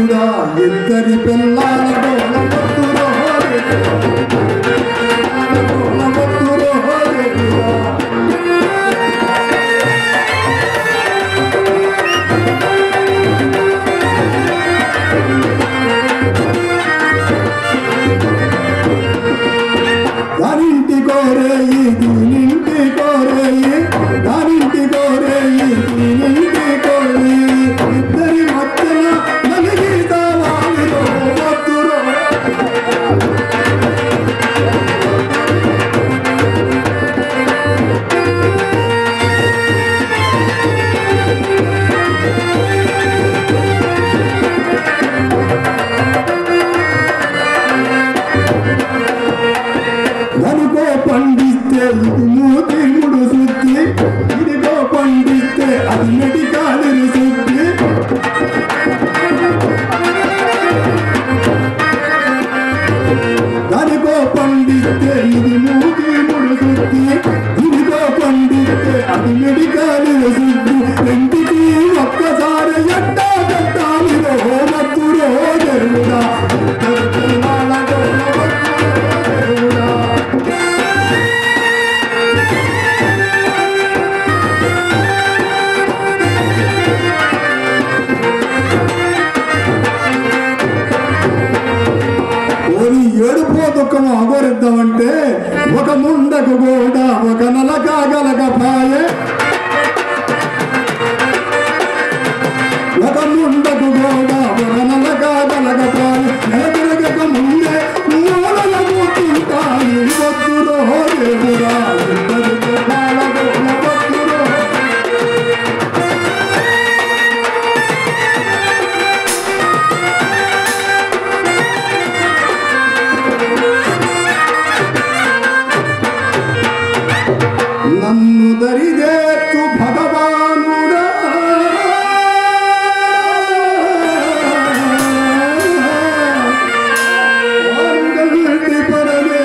దేవుడా ఇద్దరి పిల్లలతో దానింటి కోరేయి దీనింటి కోరేయి దానింటి కోరేయి దీనింటి కోరేయి ఇద్దరి మధ్యన నలిగితావాలిలో వద్దురో దానికో పండిస్తే ఇది మూతి ముడు శుద్ధి ఇదిగో పండిస్తే అది మెడికాలిని శుద్ధి దానికో పండిస్తే ఇది మూతి ముడు శుద్ధి ఇదిగో పండిస్తే అది మెడికాలిని శుద్ధి రెండికి ఒక్కసారి ఎట్టా పెట్టాలిరో మత్తురో దేవుడా ఏడుపో దుఃఖము అగోరిద్దామంటే ఒక ముండకు కూడా ఒక నలక గలగపాయే ఒక ముండకు కూడా ఒక నలక గలగపాయే ఎదురుగక ముందే మూలలకు తింటాయి వద్దురో దేవుడా నన్ను దరిదేత్తు భగవానుడా వారుగల్టి పరమేశ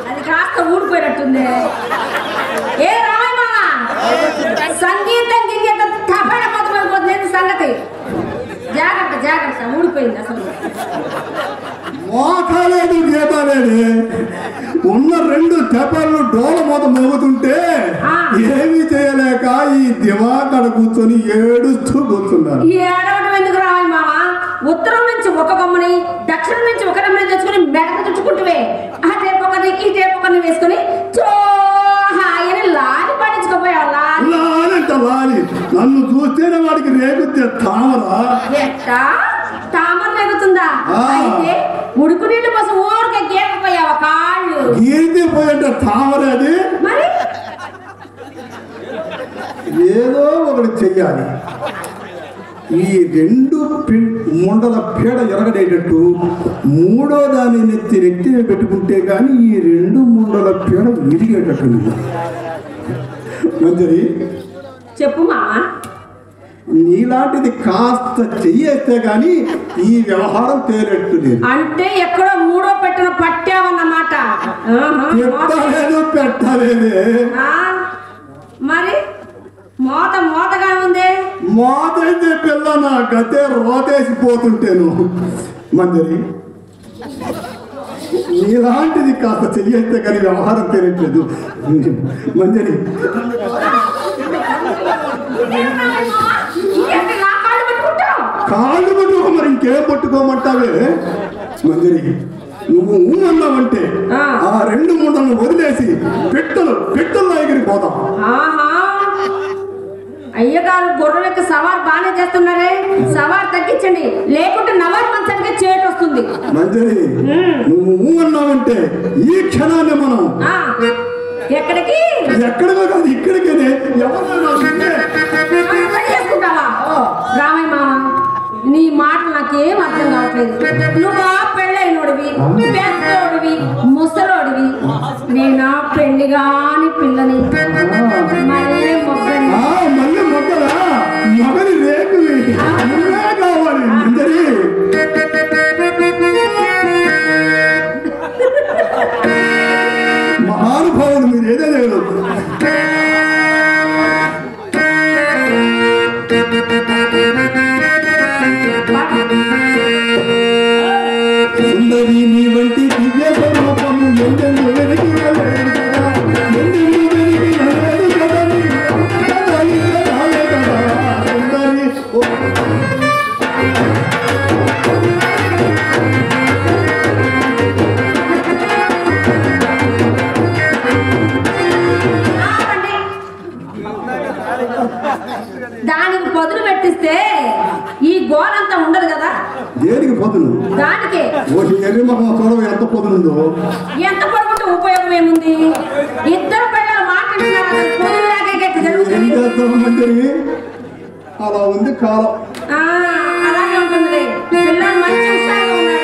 అది కాస్త ఊడిపోయినట్టుంది. ఏ రామయ్య సంగీతం గింగీతం తపడ మొదలైపోతుంది సంగతి. జాగ్రత్త జాగ్రత్త ఊడిపోయింది అసలు. మోకాలేదు గీతాలేదు ఉన్న రెండు తెప్పలు డోల మొద మోగుతుంటే ఏమీ చేయలేక ఈ దివాకడ కూర్చొని ఏడుస్తూ కూర్చున్నారు. ఏడవడం ఎందుకు రామయ్య మామ? ఉత్తరం నుంచి ఒక కొమ్మని దక్షిణం నుంచి ఒక కొమ్మని తెచ్చుకుని మెడకు తుచ్చుకుంటువే ఆ టేపొకని ఈ టేపొకని వేసుకుని చోహాయని లాలి పడించుకోపోయావు. లాలంట లాలి నన్ను చూస్తేనే వాడికి రేగుతే తామరా ఎట్టా తామర రేగుతుందా? అయితే ఉడుకు నీళ్ళు కోసం ఊరికే గీరకపోయావా కాళ్ళు? గీరితే పోయంటే తామర అది మరి ఏదో ఒకటి చెయ్యాలి. ఈ రెండు ముండల పీడ ఎరగడేటట్టు మూడో దాన్ని నెత్తి పెట్టుకుంటే కానీ ఈ రెండు ముండల పీడ విరిగేటట్టు. మంజరి చెప్పు మామ. నీలాంటిది కాస్త చెయ్యేస్తే గాని ఈ వ్యవహారం తేలెట్టు లేదు. అంటే ఎక్కడో మూడో పెట్టిన పట్టావన్నమాట. పెట్టలేదే మరి మోత మోతగా ఉంది. మోత అయితే పిల్ల నా గతే రోతేసిపోతుంటేను. మంజరి నీలాంటిది కాస్త చెయ్యేస్తే కానీ వ్యవహారం తెలియట్లేదు. మంజరి కాళ్ళు పట్టుకో, మరి ఇంకేం పట్టుకోమంటావే? మంజరి నువ్వు అన్నావంటే ఆ రెండు మూటలను వదిలేసి పిట్టల్లో ఎగిరిపోతాం. అయ్యగారు గొర్రెలకు సవార్ బాగానే చేస్తున్నారే, సవార్ తగ్గించండి లేకుంటే నవార్ మంచానికి చేటు వస్తుంది. మంజరి నువ్వు అన్నావంటే ఈ క్షణాన్ని మనం ఎక్కడికి ఎక్కడికో కాదు ఇక్కడికేనే చేసుకుంటావా? రామయ్య మామ నీ మాట నాకేం అర్థం కావట్లేదు. నువ్వు పెళ్ళైనోడివి, పెద్దోడివి, ముసలోడివి, నేను పెళ్లి కాని పిల్లని మళ్ళీ మొగ్గని మళ్ళీ మొగ్గలా మొగని రేకువి నువ్వే కావాలి మంజరి. మహానుభావులు మీరు ఏదో లేదు. సుందరి నీ వంటి దివ్య స్వరూపము ఎందెందు వెనక్కి వెళ్ళలేదు కదా, ఎందెందు వెనక్కి వెళ్ళలేదు కదా, నీ రాలే కదా సుందరి. దానికి పొదులు పెట్టిస్తే ఈ గోనంతా ఉండదు కదా. దేనికి పొదులు? దానికే ఎర్రి మొహం చూడవు ఎంత పొదులుందో. ఎంత పడుకుంటే ఉపయోగం ఏముంది? ఇద్దరు పిల్లలు మాట్లాడుతున్నారు. అలా ఉంది కాలం. అలాగే ఉంటుంది. పిల్లలు మంచి హుషారుగా ఉన్నారు.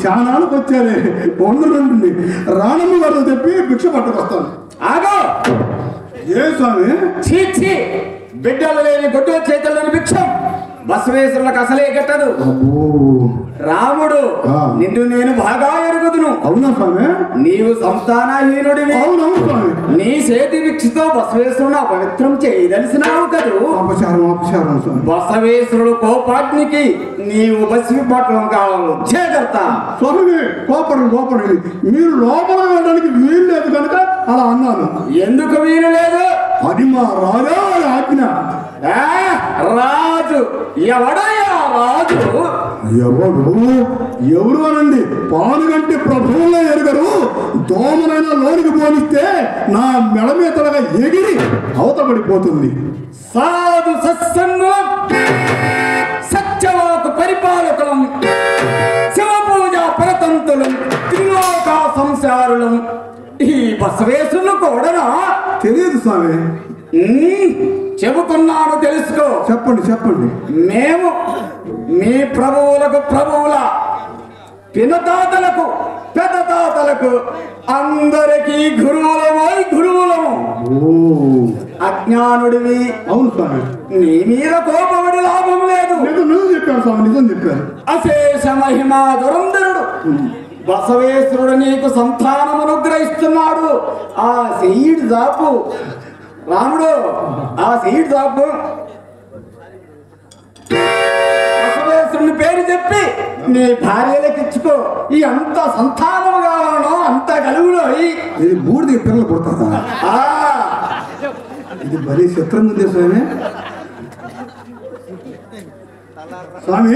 శానానికి వచ్చారే వండుంటుంది రాణమ్మ గారితో చెప్పి భిక్ష పట్టుకొస్తాను. ఆగో ఏ స్వామి? చీ బిడ్డలు లేని గొడ్డు చేతుల్లోని భిక్షం బసవేశ్వరులకు అసలే గట్టదు. రాముడు నిన్ను నేను బాగా ఎరుగుదును. అవునా స్వామి? నీవు సంతానహీనుడివి. అవునవును స్వామి. నీ చేతి భిక్షతో బసవేశ్వరుడు అపవిత్రం చేయదలిసినావు కదూ. అపచారం స్వామి. బసవేశ్వరుడు కోపాగ్నికి నీవు బసిపట్లం కావాలి. చేకర్త స్వామి కోపడు మీరు లోపల వెళ్ళడానికి వీలు లేదు కనుక అలా అన్నాను. ఎందుకు వీలు లేదు? అది మా రాజా ఆజ్ఞ. రాజు ఎవడయ్యా రాజు? ఎవరు అనండి, పానుగంటి ప్రభువులో ఎరుగరు. దోమనైనా లోనికి పోనిస్తే నా మెడ మీదగా ఎగిరి అవతపడిపోతుంది. సాధు సత్సంగులం సత్యవాకు పరిపాలకులం శివపూజ పరతంతులం త్రిలోక సంసారులం ఈ బసవేశ్వరులు కూడానా? తెలియదు స్వామి. చెబుతున్నాను తెలుసుకో. చెప్పండి. మేము మీ ప్రభువులకు ప్రభువుల పినతాతలకు పెద్దతాతలకు అందరికీ గురువులము. అజ్ఞానుడివి. అవును స్వామి. నీ మీద కోపపడి లాభం లేదు. నిజం చెప్పారు స్వామి, నిజం చెప్పారు. అశేష మహిమా దురంధరుడు బసవేశ్వరుడు నీకు సంతానం అనుగ్రహిస్తున్నాడు. ఆ సీడ్ జాపు రాముడు, ఆ సీడ్ జాపు బసవేశ్వరుని పేరు చెప్పి నీ భార్యలకు ఇచ్చుకో. ఈ అంత సంతానం కావాలనో అంత కలుగులో ఇది బూడిది పిల్లలు పుడతారా? ఇది మరీ చిత్రంగా ఉంది స్వామి. స్వామి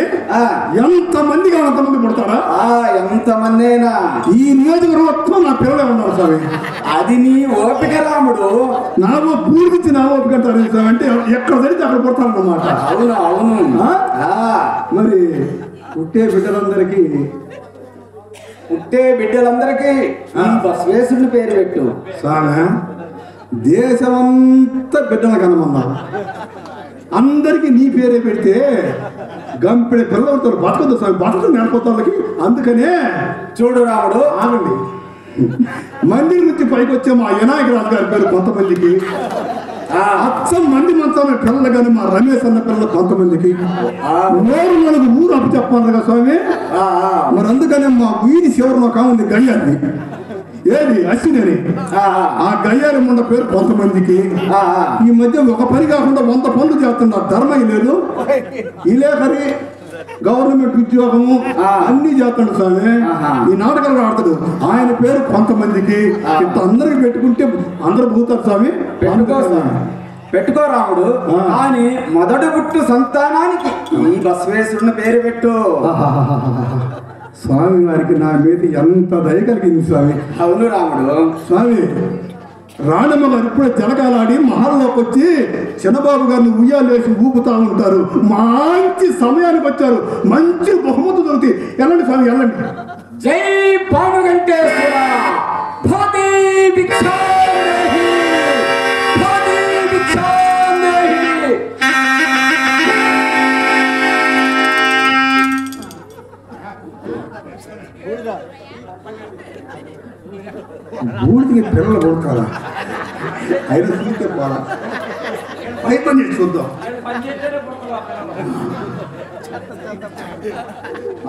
ఎంతమందిగా అంతమంది పుడతారా? ఎంతమంది అయినా ఈ నియోజకవర్గం మొత్తం నా పిల్లలే ఉన్నారు స్వామి. అది నీ ఓపిక రాముడు. నా పూర్తించి నా ఓపిక అంటారు అంటే ఎక్కడ జరిగితే అక్కడ పుడతారన్నమాట. అవును. మరి పుట్టే బిడ్డలందరికీ బసవేశ్వరుని పేరు పెట్టు స్వామి. దేశమంతా బిడ్డల కనమన్నారు, అందరికీ నీ పేరే పెడితే గంపెడ పిల్లలతో బతకదు స్వామి. బతకదు నేర్పోతాళ్ళకి. అందుకనే చూడు రాముడు, ఆగండి. మందిర్ నుంచి పైకి వచ్చే మా వినాయక రాజు గారి పేరు కొంతమందికి, అచ్చం మంది మంచాల పిల్లలు కానీ మా రమేష్ అన్న పిల్లలు కొంతమందికి, మనకు ఊరు అప్పు చెప్పాలి కదా స్వామి. మరి అందుకనే మా వీధి చివరిలో ఒక ఉంది గయ్యాలి, ఏది అశ్విని, ఆ గయ్యాలి ముండ పేరు కొంతమందికి. ఈ మధ్య ఒక పని కాకుండా 100 పనులు చేస్తున్నారు. ధర్మం లేదు, ఇలేకరి గవర్నమెంట్ ఉద్యోగము అన్ని చేస్తాడు స్వామి. ఈ నాటకాలు ఆడతాడు. ఆయన పేరు కొంతమందికి. అందరికి పెట్టుకుంటే అందరు పోతారు స్వామి. పెట్టుకో రాముడు. కానీ మొదటి పుట్టు సంతానానికి ఈ బసవేశ్వరుని పేరు పెట్టు. స్వామి వారికి నా మీద ఎంత దయ కలిగింది స్వామి. అవును రాముడు. స్వామి రాణమ్మ గారు ఇప్పుడే జలకాలాడి మహల్లోకి వచ్చి చిన్నబాబు గారిని ఉయ్యాలు వేసి ఊపుతా ఉంటారు. మంచి సమయానికి వచ్చారు. మంచి బహుమతి దొరికి వెళ్ళండి స్వామి, వెళ్ళండి. జై పానుగంటేశ్వర. బూడికి పిల్లలు కొడతారా? ఆయన చూస్తే పోలా, ప్రయత్నం చేసి చూద్దాం.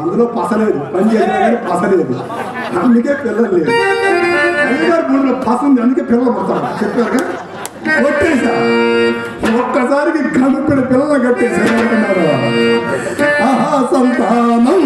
అందులో పసలేదు, పని చేసినా కానీ పసలేదు, అందుకే పిల్లలు లేదు. అయ్యగారు బూడిలో పస ఉంది, అందుకే పిల్లలు కొడతారు. చెప్పారుగా, కొట్టేసా. ఒక్కసారికి కనుపిన పిల్లలు కట్టేసారు. సంతానం